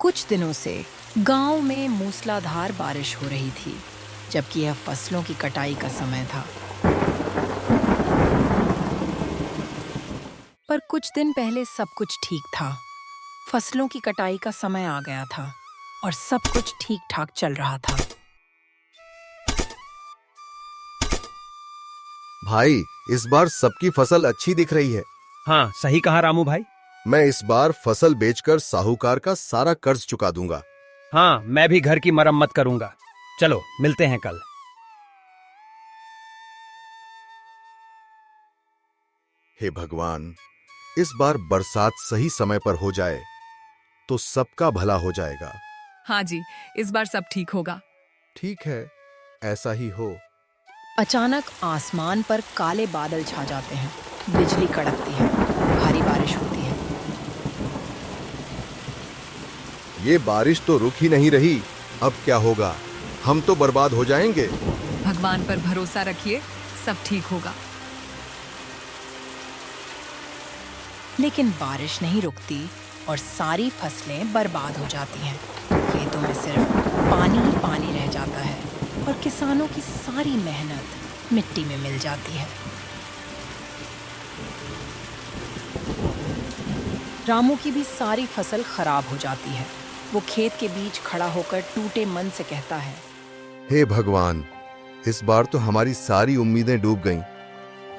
कुछ दिनों से गांव में मूसलाधार बारिश हो रही थी, जबकि यह फसलों की कटाई का समय था। पर कुछ दिन पहले सब कुछ ठीक था। फसलों की कटाई का समय आ गया था और सब कुछ ठीक ठाक चल रहा था। भाई, इस बार सबकी फसल अच्छी दिख रही है। हाँ, सही कहा रामू भाई। मैं इस बार फसल बेचकर साहूकार का सारा कर्ज चुका दूंगा। हाँ, मैं भी घर की मरम्मत करूंगा। चलो मिलते हैं कल। हे भगवान, इस बार बरसात सही समय पर हो जाए तो सबका भला हो जाएगा। हाँ जी, इस बार सब ठीक होगा। ठीक है, ऐसा ही हो। अचानक आसमान पर काले बादल छा जाते हैं, बिजली कड़कती है, भारी बारिश होती है। ये बारिश तो रुक ही नहीं रही। अब क्या होगा? हम तो बर्बाद हो जाएंगे। भगवान पर भरोसा रखिए, सब ठीक होगा। लेकिन बारिश नहीं रुकती और सारी फसलें बर्बाद हो जाती हैं। खेतों में सिर्फ पानी ही पानी रह जाता है और किसानों की सारी मेहनत मिट्टी में मिल जाती है। रामू की भी सारी फसल खराब हो जाती है। वो खेत के बीच खड़ा होकर टूटे मन से कहता है, हे भगवान, इस बार तो हमारी सारी उम्मीदें डूब गईं।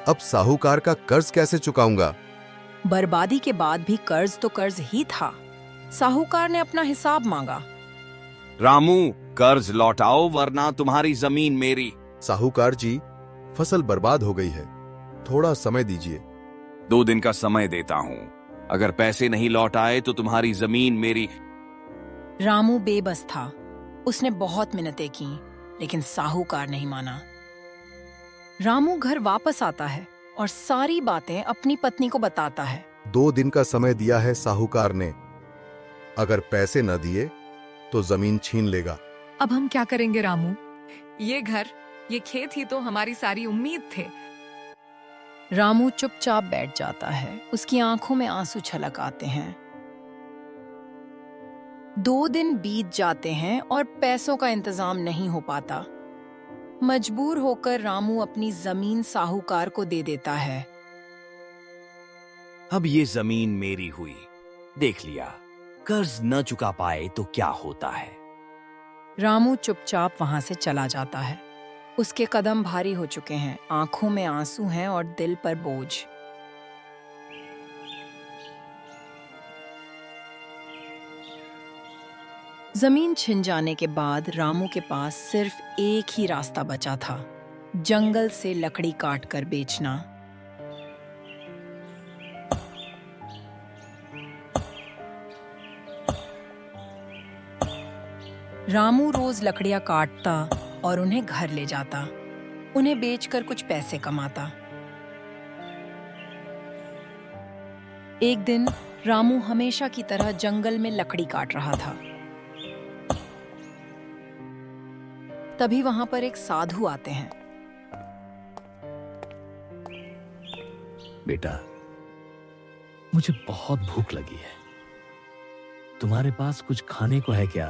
अब साहूकार का कर्ज कैसे चुकाऊंगा? बर्बादी के बाद भी कर्ज तो कर्ज ही था। साहूकार ने अपना हिसाब मांगा। रामू, कर्ज लौटाओ वरना तुम्हारी जमीन मेरी। साहूकार जी, फसल बर्बाद हो गई है, थोड़ा समय दीजिए। 2 दिन का समय देता हूँ। अगर पैसे नहीं लौट आए तो तुम्हारी जमीन मेरी। रामू बेबस था। उसने बहुत मिन्नतें की, लेकिन साहूकार नहीं माना। रामू घर वापस आता है और सारी बातें अपनी पत्नी को बताता है। 2 दिन का समय दिया है साहूकार ने। अगर पैसे न दिए तो जमीन छीन लेगा। अब हम क्या करेंगे रामू? ये घर, ये खेत ही तो हमारी सारी उम्मीद थे। रामू चुपचाप बैठ जाता है। उसकी आंखों में आंसू छलक आते हैं। 2 दिन बीत जाते हैं और पैसों का इंतजाम नहीं हो पाता। मजबूर होकर रामू अपनी जमीन साहूकार को दे देता है। अब ये जमीन मेरी हुई। देख लिया, कर्ज न चुका पाए तो क्या होता है। रामू चुपचाप वहां से चला जाता है। उसके कदम भारी हो चुके हैं, आंखों में आंसू हैं और दिल पर बोझ। जमीन छिन जाने के बाद रामू के पास सिर्फ एक ही रास्ता बचा था, जंगल से लकड़ी काटकर बेचना। रामू रोज लकड़ियां काटता और उन्हें घर ले जाता। उन्हें बेचकर कुछ पैसे कमाता। एक दिन रामू हमेशा की तरह जंगल में लकड़ी काट रहा था। तभी वहां पर एक साधु आते हैं। बेटा, मुझे बहुत भूख लगी है। तुम्हारे पास कुछ खाने को है क्या?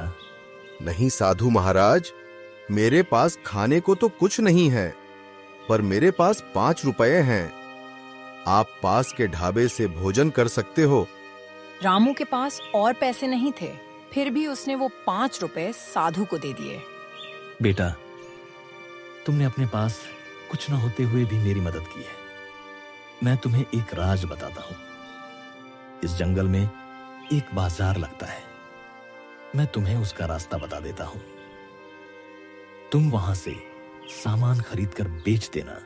नहीं साधु महाराज, मेरे पास खाने को तो कुछ नहीं है, पर मेरे पास 5 रुपए हैं। आप पास के ढाबे से भोजन कर सकते हो। रामू के पास और पैसे नहीं थे, फिर भी उसने वो 5 रुपए साधु को दे दिए। बेटा, तुमने अपने पास कुछ न होते हुए भी मेरी मदद की है। मैं तुम्हें एक राज बताता हूं। इस जंगल में एक बाजार लगता है। मैं तुम्हें उसका रास्ता बता देता हूं। तुम वहां से सामान खरीदकर बेच देना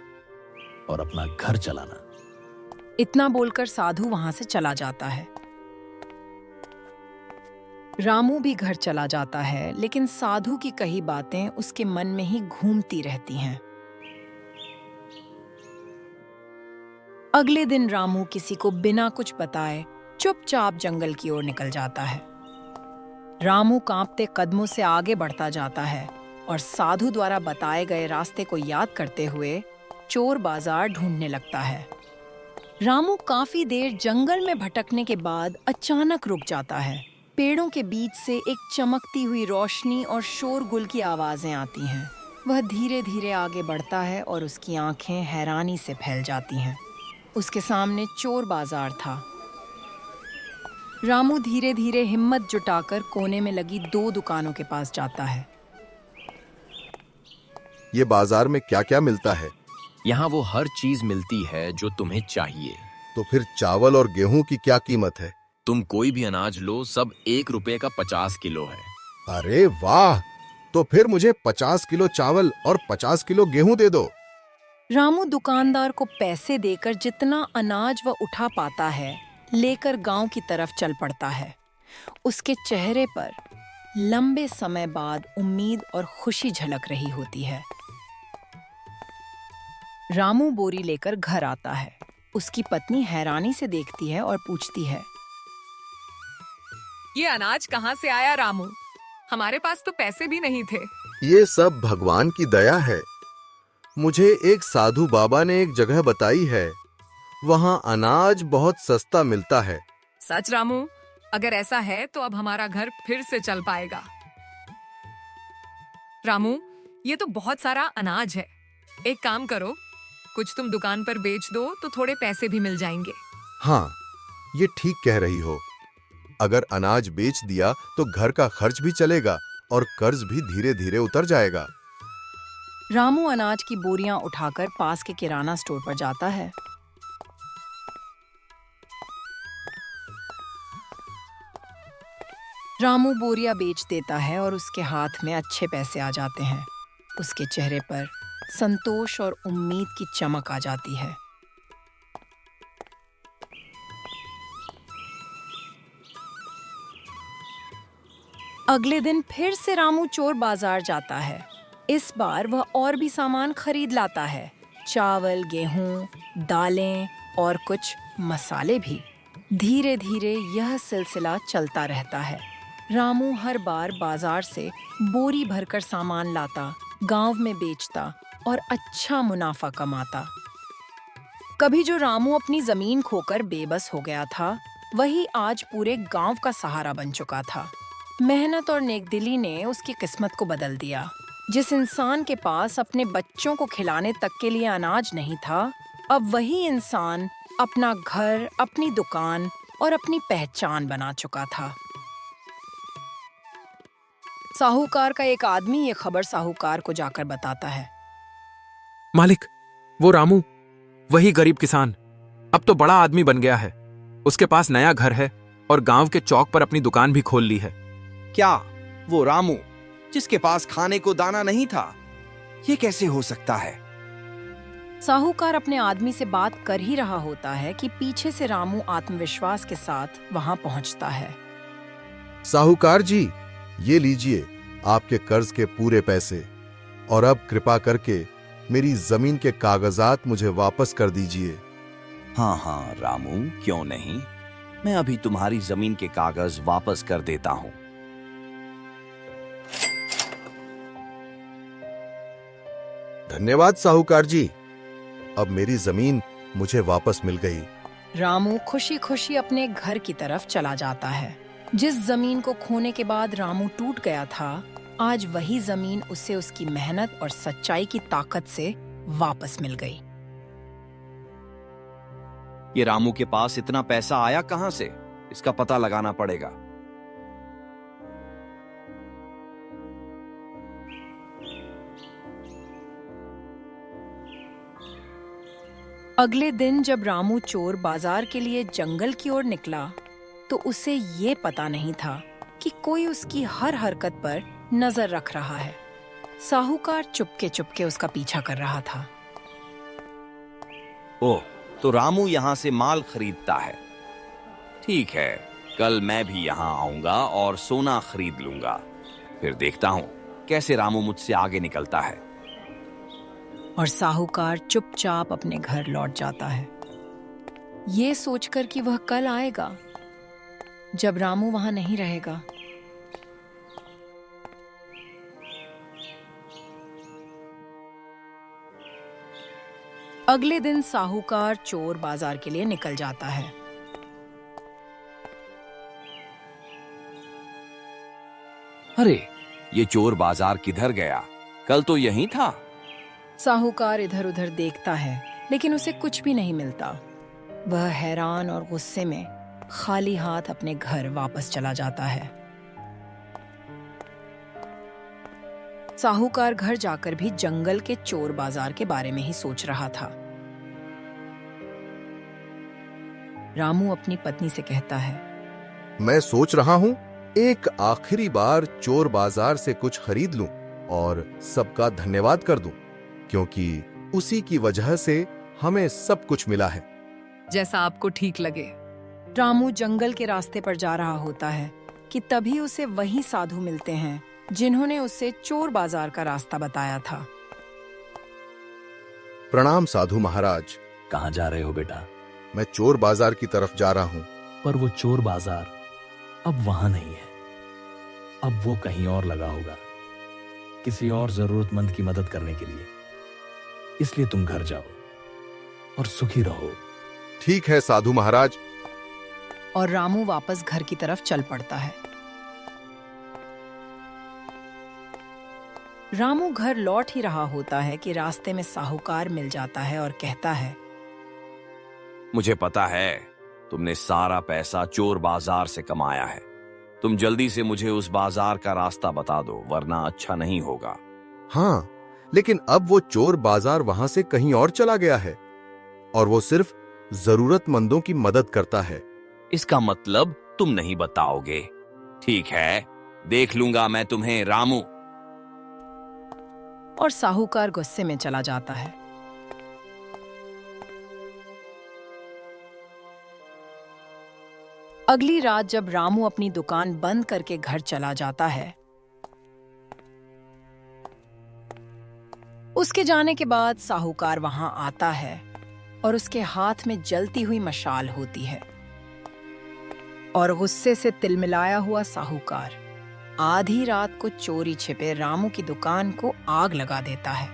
और अपना घर चलाना। इतना बोलकर साधु वहां से चला जाता है। रामू भी घर चला जाता है, लेकिन साधु की कही बातें उसके मन में ही घूमती रहती हैं। अगले दिन रामू किसी को बिना कुछ बताए चुपचाप जंगल की ओर निकल जाता है। रामू कांपते कदमों से आगे बढ़ता जाता है और साधु द्वारा बताए गए रास्ते को याद करते हुए चोर बाजार ढूंढने लगता है। रामू काफी देर जंगल में भटकने के बाद अचानक रुक जाता है। पेड़ों के बीच से एक चमकती हुई रोशनी और शोरगुल की आवाजें आती हैं। वह धीरे धीरे आगे बढ़ता है और उसकी आंखें हैरानी से फैल जाती हैं। उसके सामने चोर बाजार था। रामू धीरे धीरे हिम्मत जुटाकर कोने में लगी 2 दुकानों के पास जाता है। ये बाजार में क्या क्या मिलता है? यहाँ वो हर चीज मिलती है जो तुम्हें चाहिए। तो फिर चावल और गेहूं की क्या कीमत है? तुम कोई भी अनाज लो, सब 1 रुपए का 50 किलो है। अरे वाह! तो फिर मुझे 50 किलो चावल और 50 किलो गेहूं दे दो। रामू दुकानदार को पैसे देकर जितना अनाज वह उठा पाता है लेकर गांव की तरफ चल पड़ता है। उसके चेहरे पर लंबे समय बाद उम्मीद और खुशी झलक रही होती है। रामू बोरी लेकर घर आता है। उसकी पत्नी हैरानी से देखती है और पूछती है, ये अनाज कहाँ से आया रामू? हमारे पास तो पैसे भी नहीं थे। ये सब भगवान की दया है। मुझे एक साधु बाबा ने एक जगह बताई है, वहां अनाज बहुत सस्ता मिलता है। सच रामू? अगर ऐसा है तो अब हमारा घर फिर से चल पाएगा। रामू, ये तो बहुत सारा अनाज है। एक काम करो, कुछ तुम दुकान पर बेच दो तो थोड़े पैसे भी मिल जाएंगे। हाँ, ये ठीक कह रही हो। अगर अनाज बेच दिया तो घर का खर्च भी चलेगा और कर्ज भी धीरे धीरे उतर जाएगा। रामू अनाज की बोरियां उठाकर पास के किराना स्टोर पर जाता है। रामू बोरियां बेच देता है और उसके हाथ में अच्छे पैसे आ जाते हैं। उसके चेहरे पर संतोष और उम्मीद की चमक आ जाती है। अगले दिन फिर से रामू चोर बाजार जाता है। इस बार वह और भी सामान खरीद लाता है, चावल, गेहूं, दालें और कुछ मसाले भी। धीरे धीरे यह सिलसिला चलता रहता है। रामू हर बार बाजार से बोरी भरकर सामान लाता, गांव में बेचता और अच्छा मुनाफा कमाता। कभी जो रामू अपनी जमीन खोकर बेबस हो गया था, वही आज पूरे गांव का सहारा बन चुका था। मेहनत और नेकदिली ने उसकी किस्मत को बदल दिया। जिस इंसान के पास अपने बच्चों को खिलाने तक के लिए अनाज नहीं था, अब वही इंसान अपना घर, अपनी दुकान और अपनी पहचान बना चुका था। साहूकार का एक आदमी ये खबर साहूकार को जाकर बताता है। मालिक, वो रामू, वही गरीब किसान, अब तो बड़ा आदमी बन गया है। उसके पास नया घर है और गांव के चौक पर अपनी दुकान भी खोल ली है। क्या वो रामू जिसके पास खाने को दाना नहीं था? ये कैसे हो सकता है? साहूकार अपने आदमी से बात कर ही रहा होता है कि पीछे से रामू आत्मविश्वास के साथ वहां पहुंचता है। साहूकार जी, ये लीजिए आपके कर्ज के पूरे पैसे, और अब कृपा करके मेरी जमीन के कागजात मुझे वापस कर दीजिए। हाँ हाँ रामू, क्यों नहीं, मैं अभी तुम्हारी जमीन के कागज वापस कर देता हूँ। धन्यवाद साहूकार जी, अब मेरी जमीन मुझे वापस मिल गई। रामू खुशी खुशी अपने घर की तरफ चला जाता है। जिस जमीन को खोने के बाद रामू टूट गया था, आज वही जमीन उसे उसकी मेहनत और सच्चाई की ताकत से वापस मिल गई। ये रामू के पास इतना पैसा आया कहां से? इसका पता लगाना पड़ेगा। अगले दिन जब रामू चोर बाजार के लिए जंगल की ओर निकला, तो उसे ये पता नहीं था कि कोई उसकी हर हरकत पर नजर रख रहा है। साहूकार चुपके चुपके उसका पीछा कर रहा था। ओह, तो रामू यहाँ से माल खरीदता है। ठीक है, कल मैं भी यहाँ आऊंगा और सोना खरीद लूंगा। फिर देखता हूँ कैसे रामू मुझसे आगे निकलता है। और साहूकार चुपचाप अपने घर लौट जाता है, ये सोचकर कि वह कल आएगा जब रामू वहां नहीं रहेगा। अगले दिन साहूकार चोर बाजार के लिए निकल जाता है। अरे, ये चोर बाजार किधर गया? कल तो यहीं था। साहूकार इधर उधर देखता है, लेकिन उसे कुछ भी नहीं मिलता। वह हैरान और गुस्से में खाली हाथ अपने घर वापस चला जाता है। साहूकार घर जाकर भी जंगल के चोर बाजार के बारे में ही सोच रहा था। रामू अपनी पत्नी से कहता है, मैं सोच रहा हूँ एक आखिरी बार चोर बाजार से कुछ खरीद लूं और सबका धन्यवाद कर दूं, क्योंकि उसी की वजह से हमें सब कुछ मिला है। जैसा आपको ठीक लगे। रामू जंगल के रास्ते पर जा रहा होता है कि तभी उसे वही साधु मिलते हैं जिन्होंने उसे चोर बाजार का रास्ता बताया था। प्रणाम साधु महाराज। कहाँ जा रहे हो बेटा? मैं चोर बाजार की तरफ जा रहा हूँ। पर वो चोर बाजार अब वहां नहीं है। अब वो कहीं और लगा होगा, किसी और जरूरतमंद की मदद करने के लिए। इसलिए तुम घर जाओ और सुखी रहो। ठीक है साधु महाराज। और रामू वापस घर की तरफ चल पड़ता है। रामू घर लौट ही रहा होता है कि रास्ते में साहूकार मिल जाता है और कहता है, मुझे पता है तुमने सारा पैसा चोर बाजार से कमाया है। तुम जल्दी से मुझे उस बाजार का रास्ता बता दो, वरना अच्छा नहीं होगा। हाँ, लेकिन अब वो चोर बाजार वहां से कहीं और चला गया है और वो सिर्फ जरूरतमंदों की मदद करता है। इसका मतलब तुम नहीं बताओगे? ठीक है, देख लूंगा मैं तुम्हें रामू। और साहूकार गुस्से में चला जाता है। अगली रात जब रामू अपनी दुकान बंद करके घर चला जाता है, उसके जाने के बाद साहूकार वहां आता है और उसके हाथ में जलती हुई मशाल होती है। और गुस्से से तिलमिलाया हुआ साहूकार आधी रात को चोरी छिपे रामू की दुकान को आग लगा देता है।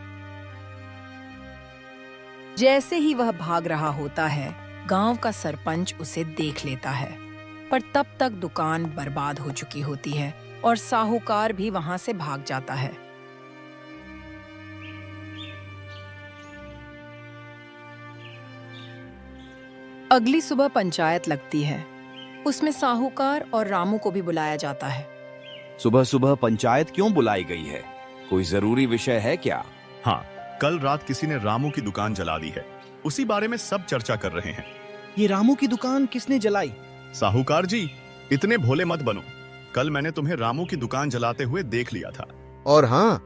जैसे ही वह भाग रहा होता है, गांव का सरपंच उसे देख लेता है, पर तब तक दुकान बर्बाद हो चुकी होती है और साहूकार भी वहां से भाग जाता है। अगली सुबह पंचायत लगती है। उसमें साहूकार और रामू को भी बुलाया जाता है। सुबह सुबह पंचायत क्यों बुलाई गई है? कोई जरूरी विषय है क्या? हाँ, कल रात किसी ने रामू की दुकान जला दी है। उसी बारे में सब चर्चा कर रहे हैं। ये रामू की दुकान किसने जलाई? साहूकार जी, इतने भोले मत बनो। कल मैंने तुम्हें रामू की दुकान जलाते हुए देख लिया था। और हाँ,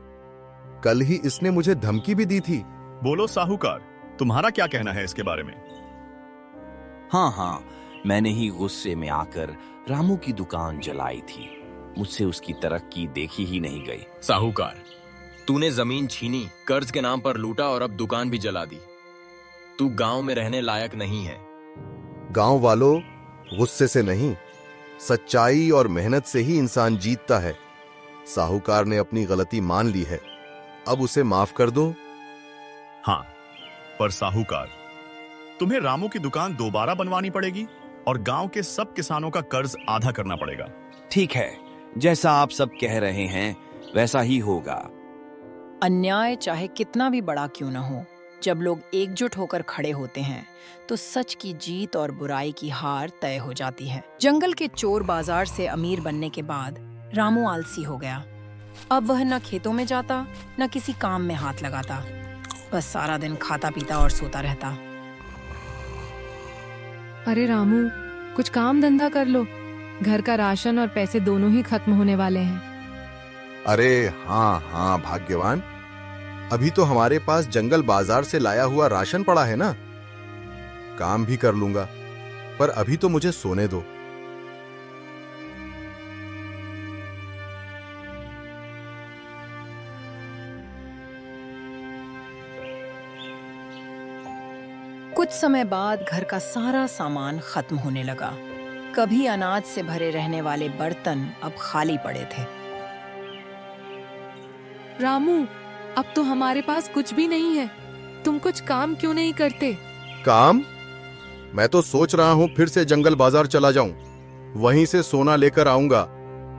कल ही इसने मुझे धमकी भी दी थी। बोलो साहूकार, तुम्हारा क्या कहना है इसके बारे में? हाँ, मैंने ही गुस्से में आकर रामू की दुकान जलाई थी। मुझसे उसकी तरक्की देखी ही नहीं गई। साहूकार, तूने जमीन छीनी, कर्ज के नाम पर लूटा और अब दुकान भी जला दी। तू गांव में रहने लायक नहीं है। गांव वालों, गुस्से से नहीं, सच्चाई और मेहनत से ही इंसान जीतता है। साहूकार ने अपनी गलती मान ली है, अब उसे माफ कर दो। हाँ, पर साहूकार, तुम्हें रामू की दुकान दोबारा बनवानी पड़ेगी और गांव के सब किसानों का कर्ज आधा करना पड़ेगा। ठीक है, जैसा आप सब कह रहे हैं वैसा ही होगा। अन्याय चाहे कितना भी बड़ा क्यों न हो, जब लोग एकजुट होकर खड़े होते हैं तो सच की जीत और बुराई की हार तय हो जाती है। जंगल के चोर बाजार से अमीर बनने के बाद रामू आलसी हो गया। अब वह न खेतों में जाता, न किसी काम में हाथ लगाता, बस सारा दिन खाता पीता और सोता रहता। अरे रामू, कुछ काम धंधा कर लो। घर का राशन और पैसे दोनों ही खत्म होने वाले हैं। अरे हाँ भाग्यवान, अभी तो हमारे पास जंगल बाजार से लाया हुआ राशन पड़ा है ना। काम भी कर लूंगा, पर अभी तो मुझे सोने दो। कुछ समय बाद घर का सारा सामान खत्म होने लगा। कभी अनाज से भरे रहने वाले बर्तन अब खाली पड़े थे। रामू, अब तो हमारे पास कुछ भी नहीं है। तुम कुछ काम क्यों नहीं करते? काम? मैं तो सोच रहा हूं फिर से जंगल बाजार चला जाऊं, वहीं से सोना लेकर आऊंगा।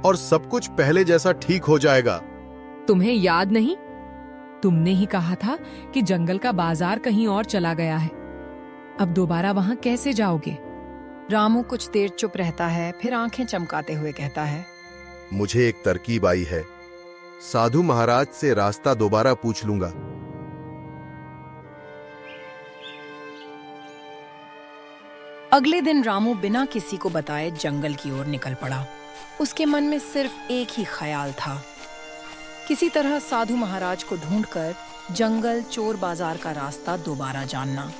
और सब कुछ पहले जैसा ठीक हो जाएगा। तुम्हें याद नहीं? तुमने ही कहा था कि जंगल का बाजार कहीं और चला गया है। अब दोबारा वहां कैसे जाओगे? रामू कुछ देर चुप रहता है, फिर आंखें चमकाते हुए कहता है, मुझे एक तरकीब आई है। साधु महाराज से रास्ता दोबारा पूछ लूंगा। अगले दिन रामू बिना किसी को बताए जंगल की ओर निकल पड़ा। उसके मन में सिर्फ एक ही ख्याल था, किसी तरह साधु महाराज को ढूंढकर जंगल चोर बाजार का रास्ता दोबारा जानना।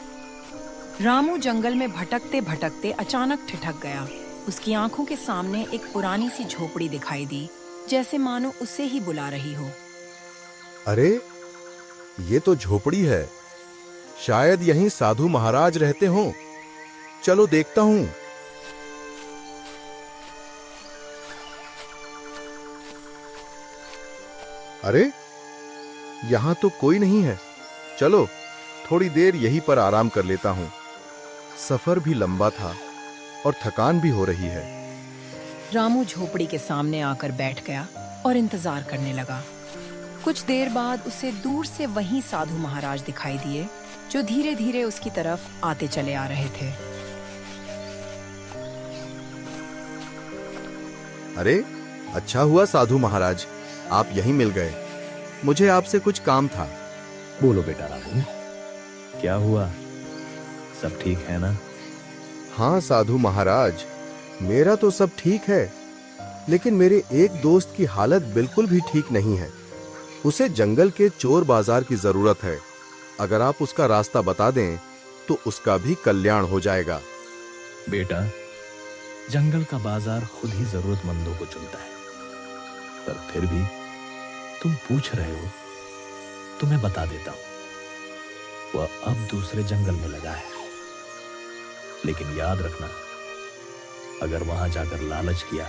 रामू जंगल में भटकते भटकते अचानक ठिठक गया। उसकी आंखों के सामने एक पुरानी सी झोपड़ी दिखाई दी, जैसे मानो उसे ही बुला रही हो। अरे, ये तो झोपड़ी है। शायद यहीं साधु महाराज रहते हों। चलो देखता हूं। अरे, यहां तो कोई नहीं है। चलो थोड़ी देर यहीं पर आराम कर लेता हूं। सफर भी लंबा था और थकान भी हो रही है। रामू झोपड़ी के सामने आकर बैठ गया और इंतजार करने लगा। कुछ देर बाद उसे दूर से वही साधु महाराज दिखाई दिए, जो धीरे धीरे उसकी तरफ आते चले आ रहे थे। अरे, अच्छा हुआ साधु महाराज, आप यहीं मिल गए। मुझे आपसे कुछ काम था। बोलो बेटा रामू, क्या हुआ? सब ठीक है ना? हाँ साधु महाराज, मेरा तो सब ठीक है, लेकिन मेरे एक दोस्त की हालत बिल्कुल भी ठीक नहीं है। उसे जंगल के चोर बाजार की जरूरत है। अगर आप उसका रास्ता बता दें तो उसका भी कल्याण हो जाएगा। बेटा, जंगल का बाजार खुद ही जरूरतमंदों को चुनता है, पर फिर भी तुम पूछ रहे हो तो मैं बता देता हूं। वह अब दूसरे जंगल में लगा है, लेकिन याद रखना, अगर वहां जाकर लालच किया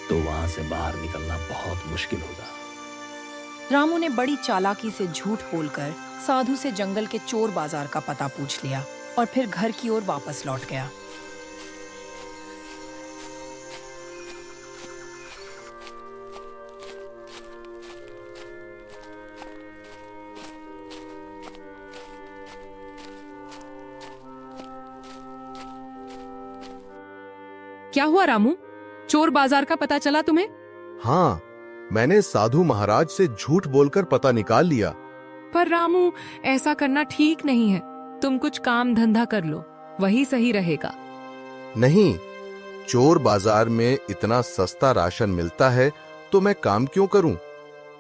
तो वहां से बाहर निकलना बहुत मुश्किल होगा। रामू ने बड़ी चालाकी से झूठ बोलकर साधु से जंगल के चोर बाजार का पता पूछ लिया और फिर घर की ओर वापस लौट गया। क्या हुआ रामू? चोर बाजार का पता चला तुम्हें? हाँ, मैंने साधु महाराज से झूठ बोलकर पता निकाल लिया। पर रामू, ऐसा करना ठीक नहीं है। तुम कुछ काम धंधा कर लो, वही सही रहेगा। नहीं, चोर बाजार में इतना सस्ता राशन मिलता है तो मैं काम क्यों करूं?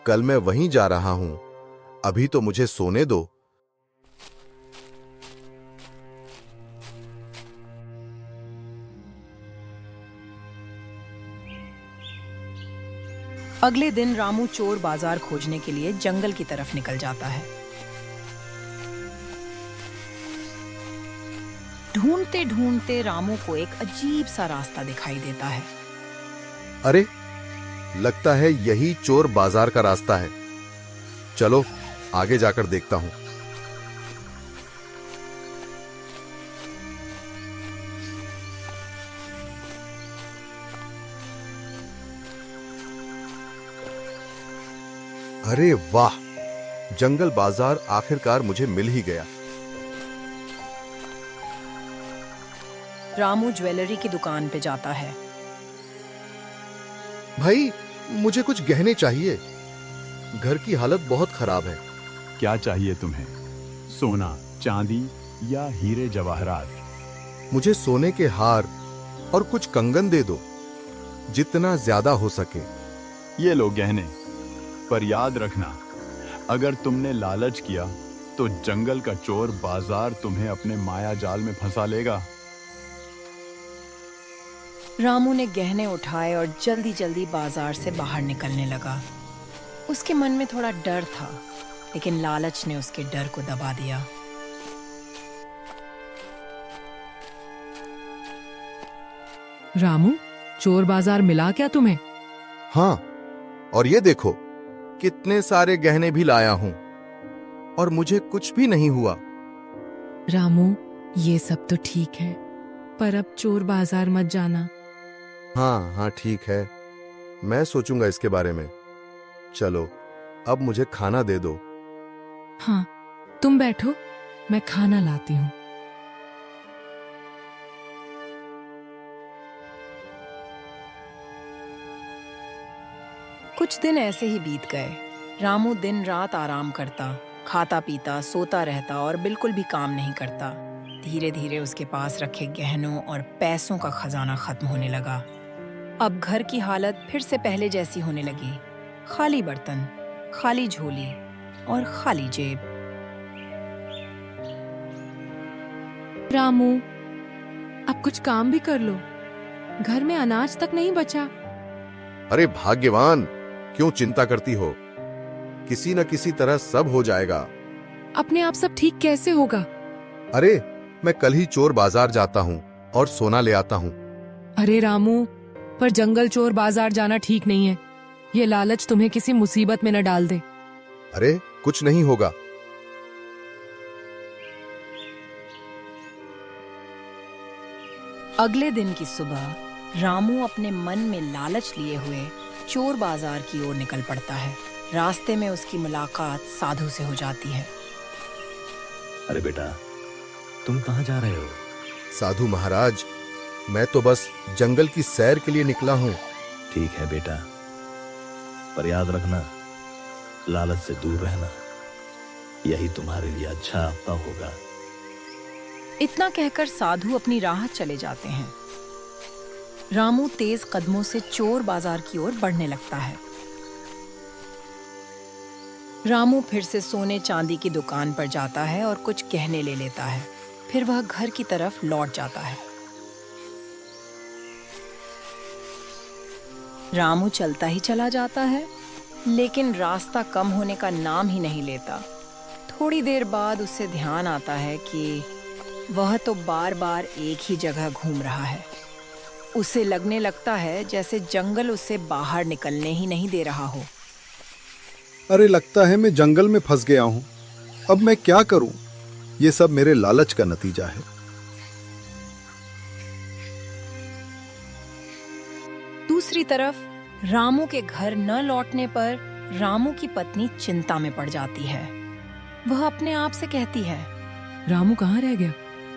कल मैं वहीं जा रहा हूं। अभी तो मुझे सोने दो। अगले दिन रामू चोर बाजार खोजने के लिए जंगल की तरफ निकल जाता है। ढूंढते ढूंढते रामू को एक अजीब सा रास्ता दिखाई देता है। अरे, लगता है यही चोर बाजार का रास्ता है। चलो आगे जाकर देखता हूं। अरे वाह, जंगल बाजार आखिरकार मुझे मिल ही गया। रामू ज्वेलरी की दुकान पे जाता है। भाई, मुझे कुछ गहने चाहिए। घर की हालत बहुत खराब है। क्या चाहिए तुम्हें? सोना, चांदी या हीरे जवाहरात? मुझे सोने के हार और कुछ कंगन दे दो, जितना ज्यादा हो सके। ये लो गहने, पर याद रखना, अगर तुमने लालच किया तो जंगल का चोर बाजार तुम्हें अपने माया जाल में फंसा लेगा। रामू ने गहने उठाए और जल्दी जल्दी बाजार से बाहर निकलने लगा। उसके मन में थोड़ा डर था, लेकिन लालच ने उसके डर को दबा दिया। रामू, चोर बाजार मिला क्या तुम्हें? हाँ, और ये देखो, कितने सारे गहने भी लाया हूं और मुझे कुछ भी नहीं हुआ। रामू, ये सब तो ठीक है, पर अब चोर बाजार मत जाना। हाँ हाँ, ठीक है। मैं सोचूंगा इसके बारे में। चलो, अब मुझे खाना दे दो। हाँ, तुम बैठो, मैं खाना लाती हूँ। कुछ दिन ऐसे ही बीत गए। रामू दिन रात आराम करता, खाता पीता, सोता रहता और बिल्कुल भी काम नहीं करता। धीरे धीरे उसके पास रखे गहनों और पैसों का खजाना खत्म होने लगा। अब घर की हालत फिर से पहले जैसी होने लगी। खाली बर्तन, खाली झोली और खाली जेब। रामू, अब कुछ काम भी कर लो, घर में अनाज तक नहीं बचा। अरे भाग्यवान, क्यों चिंता करती हो? किसी न किसी तरह सब हो जाएगा। अपने आप सब ठीक कैसे होगा? अरे, मैं कल ही चोर बाजार जाता हूँ और सोना ले आता हूँ। अरे रामू, पर जंगल चोर बाजार जाना ठीक नहीं है। ये लालच तुम्हें किसी मुसीबत में न डाल दे। अरे, कुछ नहीं होगा। अगले दिन की सुबह रामू अपने मन में लालच लिए हुए चोर बाजार की ओर निकल पड़ता है। रास्ते में उसकी मुलाकात साधु से हो जाती है। अरे बेटा, तुम कहाँ जा रहे हो? साधु महाराज, मैं तो बस जंगल की सैर के लिए निकला हूँ। ठीक है बेटा, पर याद रखना, लालच से दूर रहना। यही तुम्हारे लिए अच्छा आपदा होगा। इतना कहकर साधु अपनी राह चले जाते हैं। रामू तेज कदमों से चोर बाजार की ओर बढ़ने लगता है। रामू फिर से सोने चांदी की दुकान पर जाता है और कुछ गहने ले लेता है। फिर वह घर की तरफ लौट जाता है। रामू चलता ही चला जाता है, लेकिन रास्ता कम होने का नाम ही नहीं लेता। थोड़ी देर बाद उसे ध्यान आता है कि वह तो बार बार एक ही जगह घूम रहा है। उसे लगने लगता है जैसे जंगल उसे बाहर निकलने ही नहीं दे रहा हो। अरे, लगता है मैं जंगल में फंस गया हूँ। अब मैं क्या करूँ? ये सब मेरे लालच का नतीजा है। दूसरी तरफ रामू के घर न लौटने पर रामू की पत्नी चिंता में पड़ जाती है। वह अपने आप से कहती है, रामू कहाँ रह गया?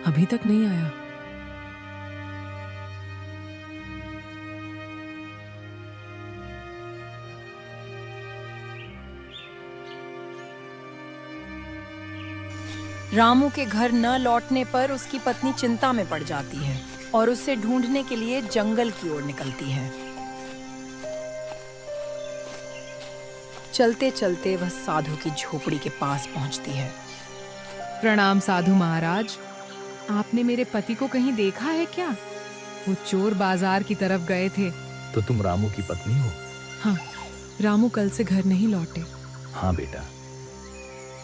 अभी तक नहीं आया। रामू के घर न लौटने पर उसकी पत्नी चिंता में पड़ जाती है और उसे ढूंढने के लिए जंगल की ओर निकलती है। चलते चलते वह साधु की झोपड़ी के पास पहुंचती है। प्रणाम साधु महाराज, आपने मेरे पति को कहीं देखा है क्या? वो चोर बाजार की तरफ गए थे। तो तुम रामू की पत्नी हो? हाँ, रामू कल से घर नहीं लौटे। हाँ बेटा,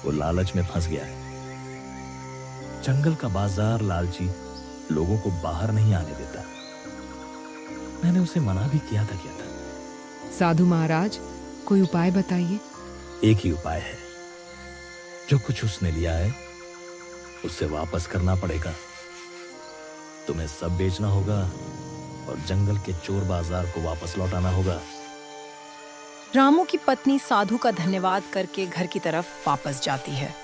वो लालच में फंस गया है। जंगल का बाजार लालची लोगों को बाहर नहीं आने देता। मैंने उसे मना भी किया था। साधु महाराज, कोई उपाय बताइए। एक ही उपाय है। जो कुछ उसने लिया है उसे वापस करना पड़ेगा। तुम्हें सब बेचना होगा और जंगल के चोर बाजार को वापस लौटाना होगा। रामू की पत्नी साधु का धन्यवाद करके घर की तरफ वापस जाती है।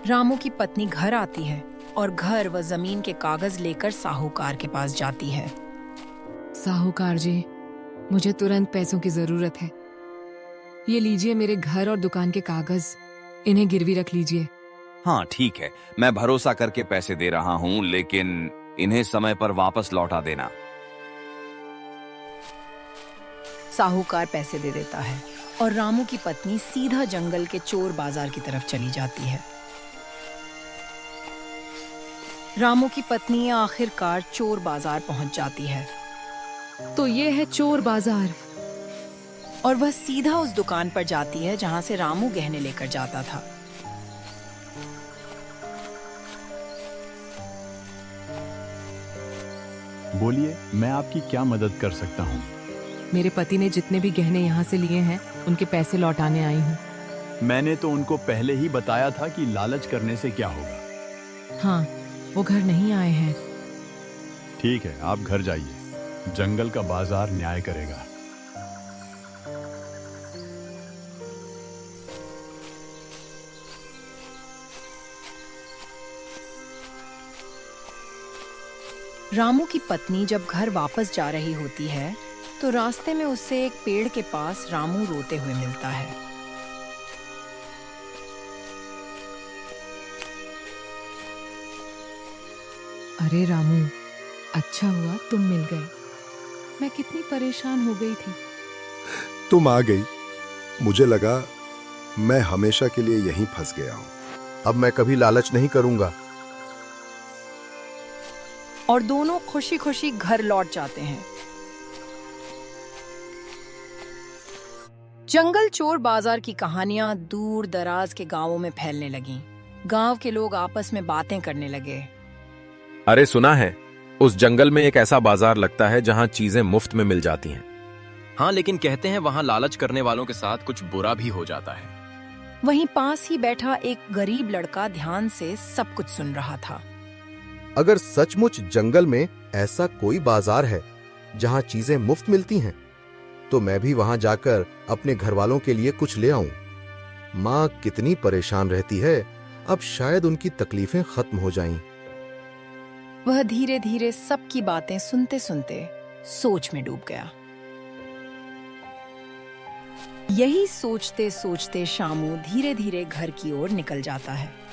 रामू की पत्नी घर आती है और घर व जमीन के कागज लेकर साहूकार के पास जाती है। साहूकार जी, मुझे तुरंत पैसों की जरूरत है। ये लीजिए मेरे घर और दुकान के कागज, इन्हें गिरवी रख लीजिए। हाँ ठीक है, मैं भरोसा करके पैसे दे रहा हूँ, लेकिन इन्हें समय पर वापस लौटा देना। साहूकार पैसे दे देता है और रामू की पत्नी सीधा जंगल के चोर बाजार की तरफ चली जाती है। रामू की पत्नी आखिरकार चोर बाजार पहुंच जाती है। तो ये है चोर बाजार। और वह सीधा उस दुकान पर जाती है जहां से रामू गहने लेकर जाता था। बोलिए, मैं आपकी क्या मदद कर सकता हूँ? मेरे पति ने जितने भी गहने यहाँ से लिए हैं, उनके पैसे लौटाने आई हूँ। मैंने तो उनको पहले ही बताया था कि लालच करने से क्या होगा। हाँ, वो घर नहीं आए हैं। ठीक है, आप घर जाइए। जंगल का बाजार न्याय करेगा। रामू की पत्नी जब घर वापस जा रही होती है तो रास्ते में उससे एक पेड़ के पास रामू रोते हुए मिलता है। अरे रामू, अच्छा हुआ तुम मिल गए। मैं कितनी परेशान हो गई थी। तुम आ गई। मुझे लगा मैं हमेशा के लिए यहीं फंस गया हूं। अब मैं कभी लालच नहीं करूंगा। और दोनों खुशी खुशी घर लौट जाते हैं। जंगल चोर बाजार की कहानियां दूर दराज के गांवों में फैलने लगीं। गांव के लोग आपस में बातें करने लगे। अरे सुना है, उस जंगल में एक ऐसा बाजार लगता है जहां चीजें मुफ्त में मिल जाती हैं। हाँ, लेकिन कहते हैं वहां लालच करने वालों के साथ कुछ बुरा भी हो जाता है। वहीं पास ही बैठा एक गरीब लड़का ध्यान से सब कुछ सुन रहा था। अगर सचमुच जंगल में ऐसा कोई बाजार है जहां चीजें मुफ्त मिलती हैं, तो मैं भी वहां जाकर अपने घर वालों के लिए कुछ ले आऊं। माँ कितनी परेशान रहती है, अब शायद उनकी तकलीफें खत्म हो जाएं। वह धीरे धीरे सबकी बातें सुनते सुनते सोच में डूब गया। यही सोचते सोचते शामू धीरे धीरे घर की ओर निकल जाता है।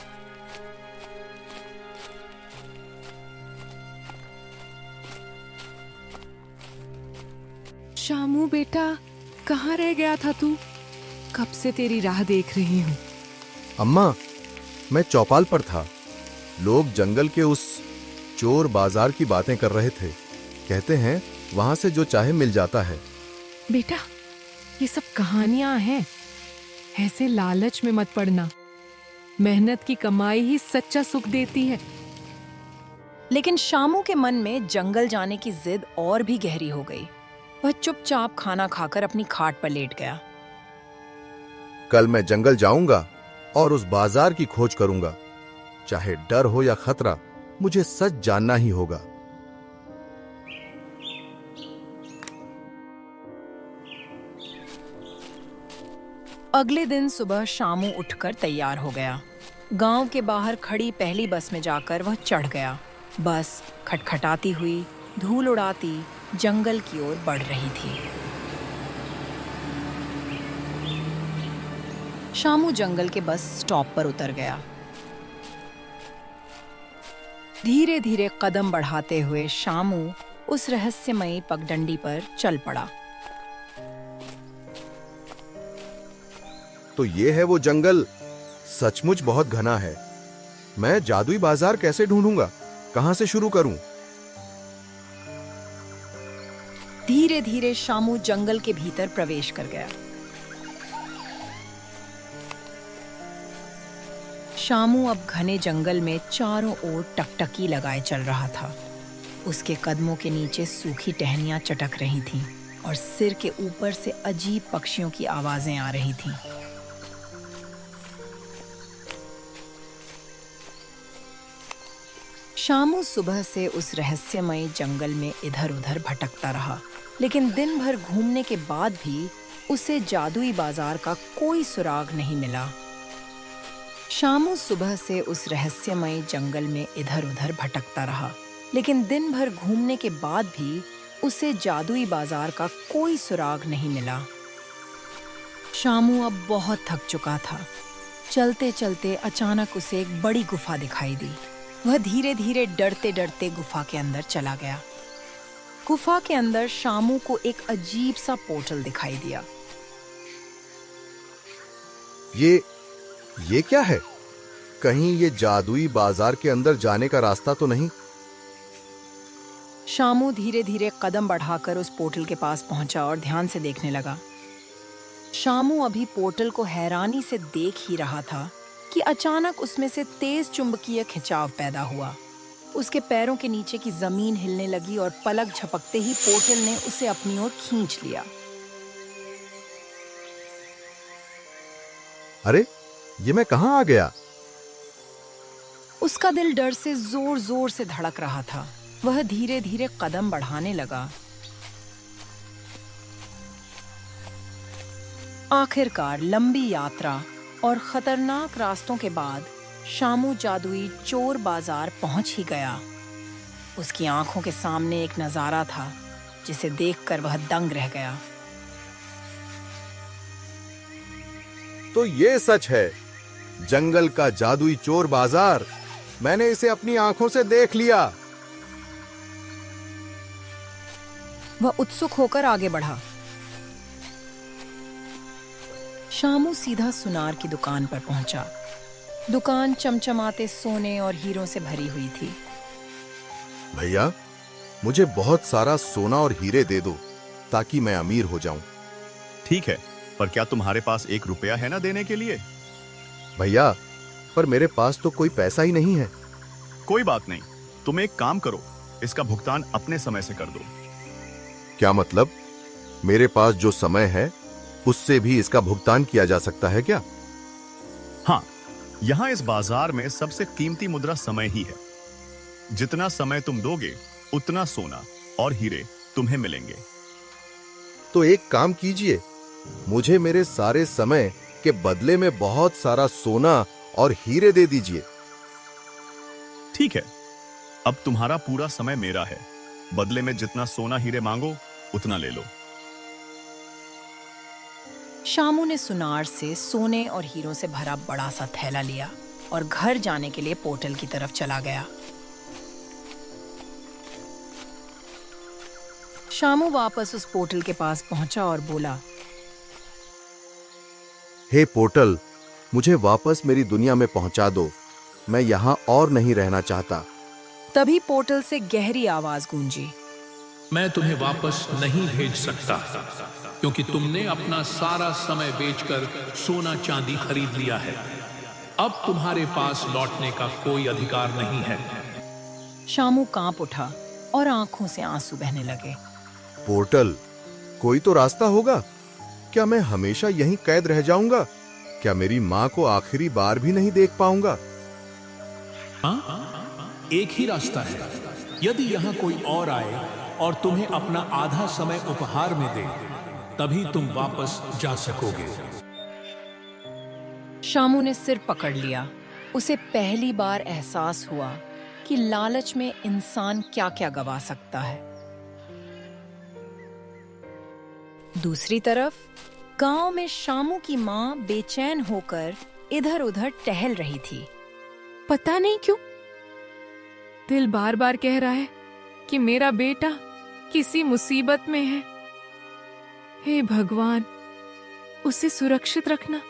शामू बेटा, कहाँ रह गया था तू? कब से तेरी राह देख रही हूँ। अम्मा, मैं चौपाल पर था। लोग जंगल के उस चोर बाजार की बातें कर रहे थे। कहते हैं वहां से जो चाहे मिल जाता है। बेटा, ये सब कहानियां हैं। ऐसे लालच में मत पड़ना। मेहनत की कमाई ही सच्चा सुख देती है। लेकिन शामू के मन में जंगल जाने की जिद और भी गहरी हो गई। वह चुपचाप खाना खाकर अपनी खाट पर लेट गया। कल मैं जंगल जाऊंगा और उस बाजार की खोज करूंगा। चाहे डर हो या खतरा, मुझे सच जानना ही होगा। अगले दिन सुबह शामू उठकर तैयार हो गया। गांव के बाहर खड़ी पहली बस में जाकर वह चढ़ गया। बस खटखटाती हुई, धूल उड़ाती जंगल की ओर बढ़ रही थी। शामू जंगल के बस स्टॉप पर उतर गया। धीरे धीरे कदम बढ़ाते हुए शामू उस रहस्यमयी पगडंडी पर चल पड़ा। तो ये है वो जंगल। सचमुच बहुत घना है। मैं जादुई बाजार कैसे ढूंढूंगा? कहां से शुरू करूं? धीरे धीरे शामू जंगल के भीतर प्रवेश कर गया। शामू अब घने जंगल में चारों ओर टकटकी लगाए चल रहा था। उसके कदमों के नीचे सूखी टहनियां चटक रही थीं और सिर के ऊपर से अजीब पक्षियों की आवाजें आ रही थीं। शामू सुबह से उस रहस्यमय जंगल में इधर-उधर भटकता रहा, लेकिन दिन भर घूमने के बाद भी उसे जादुई बाजार का कोई सुराग नहीं मिला। शामू सुबह से उस रहस्यमय जंगल में इधर-उधर भटकता रहा, लेकिन दिन भर घूमने के बाद भी उसे जादुई बाजार का कोई सुराग नहीं मिला। शामू अब बहुत थक चुका था। चलते चलते अचानक उसे एक बड़ी गुफा दिखाई दी। वह धीरे धीरे डरते डरते गुफा के अंदर चला गया। गुफा के अंदर शामू को एक अजीब सा पोर्टल दिखाई दिया। ये क्या है? कहीं ये जादुई बाजार के अंदर जाने का रास्ता तो नहीं? शामू धीरे धीरे कदम बढ़ाकर उस पोर्टल के पास पहुंचा और ध्यान से देखने लगा। शामू अभी पोर्टल को हैरानी से देख ही रहा था कि अचानक उसमें से तेज चुंबकीय खिंचाव पैदा हुआ। उसके पैरों के नीचे की जमीन हिलने लगी और पलक झपकते ही पोर्टल ने उसे अपनी ओर खींच लिया। अरे, ये मैं कहां आ गया? उसका दिल डर से जोर जोर से धड़क रहा था। वह धीरे धीरे कदम बढ़ाने लगा। आखिरकार लंबी यात्रा और खतरनाक रास्तों के बाद शामू जादुई चोर बाजार पहुंच ही गया। उसकी आंखों के सामने एक नजारा था जिसे देखकर वह दंग रह गया। तो ये सच है, जंगल का जादुई चोर बाजार। मैंने इसे अपनी आंखों से देख लिया। वह उत्सुक होकर आगे बढ़ा। शामू सीधा सुनार की दुकान पर पहुंचा। दुकान चमचमाते सोने और हीरों से भरी हुई थी। भैया, मुझे बहुत सारा सोना और हीरे दे दो ताकि मैं अमीर हो जाऊं। ठीक है, पर क्या तुम्हारे पास 1 रुपया है ना देने के लिए? भैया, पर मेरे पास तो कोई पैसा ही नहीं है। कोई बात नहीं, तुम एक काम करो, इसका भुगतान अपने समय से कर दो। क्या मतलब? मेरे पास जो समय है उससे भी इसका भुगतान किया जा सकता है क्या? हाँ, यहाँ इस बाजार में सबसे कीमती मुद्रा समय ही है। जितना समय तुम दोगे उतना सोना और हीरे तुम्हें मिलेंगे। तो एक काम कीजिए, मुझे मेरे सारे समय के बदले में बहुत सारा सोना और हीरे दे दीजिए। ठीक है, अब तुम्हारा पूरा समय मेरा है। बदले में जितना सोना हीरे मांगो उतना ले लो। शामू ने सुनार से सोने और हीरों से भरा बड़ा सा थैला लिया और घर जाने के लिए पोर्टल की तरफ चला गया। शामू वापस उस पोर्टल के पास पहुंचा और बोला, हे पोर्टल, मुझे वापस मेरी दुनिया में पहुंचा दो। मैं यहां और नहीं रहना चाहता। तभी पोर्टल से गहरी आवाज गूंजी, मैं तुम्हें वापस नहीं भेज सकता क्योंकि तुमने अपना सारा समय बेचकर सोना चांदी खरीद लिया है। अब तुम्हारे पास लौटने का कोई अधिकार नहीं है। शामू कांप उठा और आंखों से आंसू बहने लगे। पोर्टल, कोई तो रास्ता होगा। क्या मैं हमेशा यहीं कैद रह जाऊंगा? क्या मेरी माँ को आखिरी बार भी नहीं देख पाऊंगा? हाँ, एक ही रास्ता है। यदि यहाँ कोई और आए और तुम्हें अपना आधा समय उपहार में दे, तभी तुम वापस जा सकोगे। शामू ने सिर पकड़ लिया। उसे पहली बार एहसास हुआ कि लालच में इंसान क्या क्या गवा सकता है। दूसरी तरफ गांव में शामू की माँ बेचैन होकर इधर उधर टहल रही थी। पता नहीं क्यों दिल बार बार कह रहा है कि मेरा बेटा किसी मुसीबत में है। हे भगवान, उसे सुरक्षित रखना।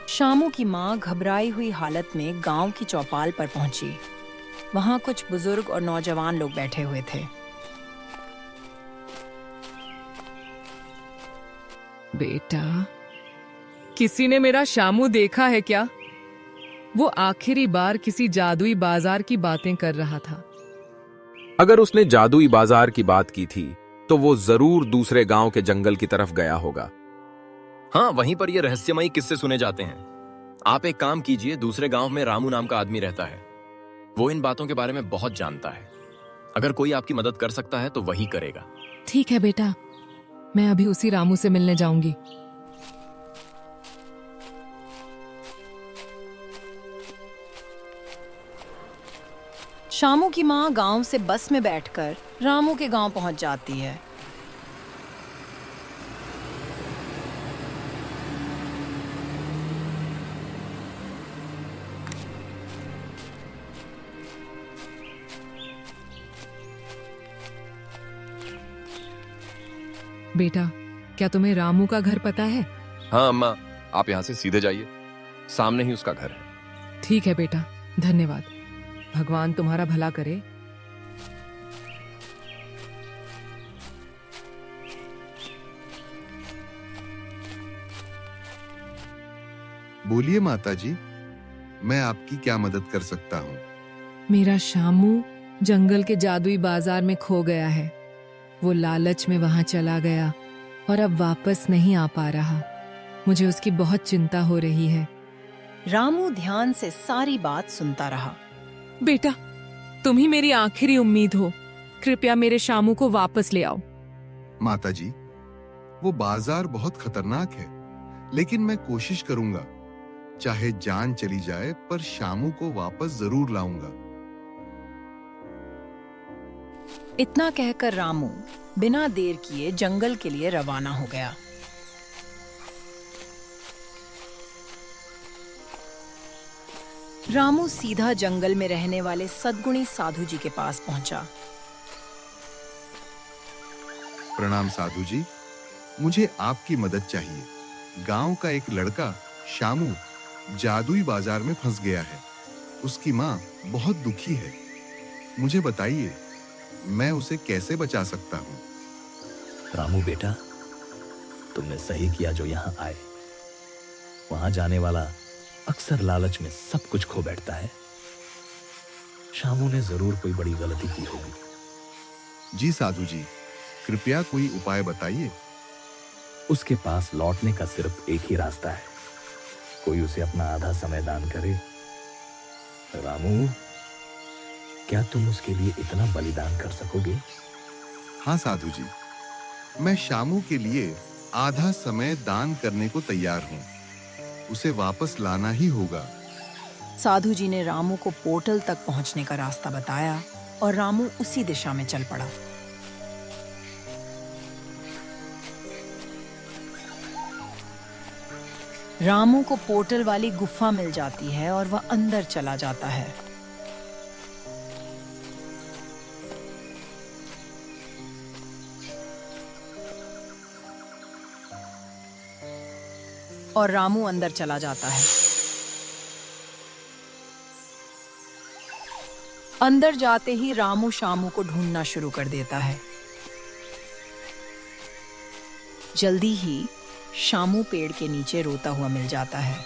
शामू की माँ घबराई हुई हालत में गांव की चौपाल पर पहुंची। वहां कुछ बुजुर्ग और नौजवान लोग बैठे हुए थे। बेटा, किसी ने मेरा शामू देखा है क्या? वो आखिरी बार किसी जादुई बाजार की बातें कर रहा था। अगर उसने जादुई बाजार की बात की थी तो वो जरूर दूसरे गांव के जंगल की तरफ गया होगा। हाँ, वहीं पर ये रहस्यमयी किस्से सुने जाते हैं। आप एक काम कीजिए, दूसरे गांव में रामू नाम का आदमी रहता है। वो इन बातों के बारे में बहुत जानता है। अगर कोई आपकी मदद कर सकता है तो वही करेगा। ठीक है बेटा, मैं अभी उसी रामू से मिलने जाऊंगी। शामू की माँ गांव से बस में बैठकर रामू के गांव पहुंच जाती है। बेटा, क्या तुम्हें रामू का घर पता है? हाँ अम्मा, आप यहाँ से सीधे जाइए, सामने ही उसका घर है। ठीक है बेटा, धन्यवाद। भगवान तुम्हारा भला करे। बोलिए माताजी, मैं आपकी क्या मदद कर सकता हूँ? मेरा शामू जंगल के जादुई बाजार में खो गया है। वो लालच में वहां चला गया और अब वापस नहीं आ पा रहा। मुझे उसकी बहुत चिंता हो रही है। रामू ध्यान से सारी बात सुनता रहा। बेटा, तुम ही मेरी आखिरी उम्मीद हो। कृपया मेरे शामू को वापस ले आओ। माताजी, वो बाजार बहुत खतरनाक है, लेकिन मैं कोशिश करूंगा। चाहे जान चली जाए, पर शामू को वापस जरूर लाऊंगा। इतना कहकर रामू बिना देर किए जंगल के लिए रवाना हो गया। रामू सीधा जंगल में रहने वाले सद्गुणी साधु जी के पास पहुंचा। प्रणाम साधु जी, मुझे आपकी मदद चाहिए। गांव का एक लड़का शामू जादुई बाजार में फंस गया है। उसकी माँ बहुत दुखी है। मुझे बताइए, मैं उसे कैसे बचा सकता हूँ? रामू बेटा, तुमने सही किया जो यहाँ आए। वहां जाने वाला अक्सर लालच में सब कुछ खो बैठता है। शामू ने जरूर कोई बड़ी गलती की होगी। जी साधु जी, कृपया कोई उपाय बताइए। उसके पास लौटने का सिर्फ एक ही रास्ता है। कोई उसे अपना आधा समय दान करे। रामू, क्या तुम उसके लिए इतना बलिदान कर सकोगे? हाँ साधु जी, मैं शामू के लिए आधा समय दान करने को तैयार हूँ। उसे वापस लाना ही होगा। साधु जी ने रामू को पोर्टल तक पहुंचने का रास्ता बताया और रामू उसी दिशा में चल पड़ा। रामू को पोर्टल वाली गुफा मिल जाती है और वह अंदर चला जाता है। और रामू अंदर चला जाता है। अंदर जाते ही रामू शामू को ढूंढना शुरू कर देता है। जल्दी ही शामू पेड़ के नीचे रोता हुआ मिल जाता है।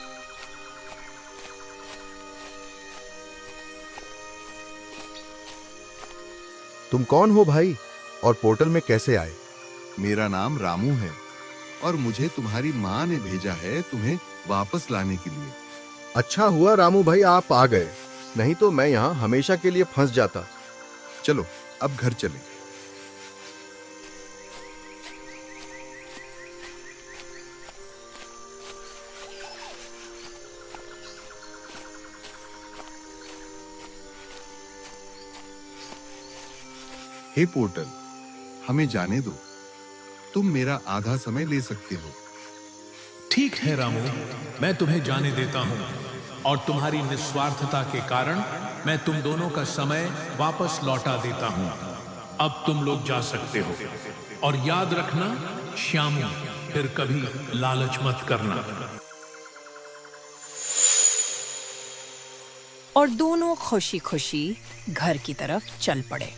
तुम कौन हो भाई, और पोर्टल में कैसे आए? मेरा नाम रामू है और मुझे तुम्हारी माँ ने भेजा है तुम्हें वापस लाने के लिए। अच्छा हुआ रामू भाई आप आ गए, नहीं तो मैं यहाँ हमेशा के लिए फंस जाता। चलो अब घर चलें। हे पोर्टल, हमें जाने दो। तुम मेरा आधा समय ले सकते हो। ठीक है रामू, मैं तुम्हें जाने देता हूं और तुम्हारी निस्वार्थता के कारण मैं तुम दोनों का समय वापस लौटा देता हूं। अब तुम लोग जा सकते हो और याद रखना श्यामू, फिर कभी लालच मत करना। और दोनों खुशी खुशी घर की तरफ चल पड़े।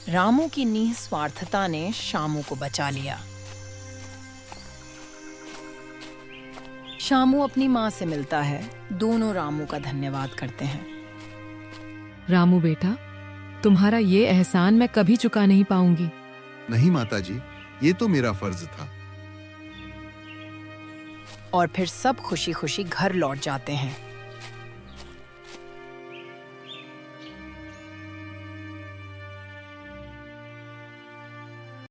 रामू की निस्वार्थता ने शामू को बचा लिया। शामू अपनी माँ से मिलता है। दोनों रामू का धन्यवाद करते हैं। रामू बेटा, तुम्हारा ये एहसान मैं कभी चुका नहीं पाऊंगी। नहीं माताजी, ये तो मेरा फर्ज था। और फिर सब खुशी खुशी घर लौट जाते हैं।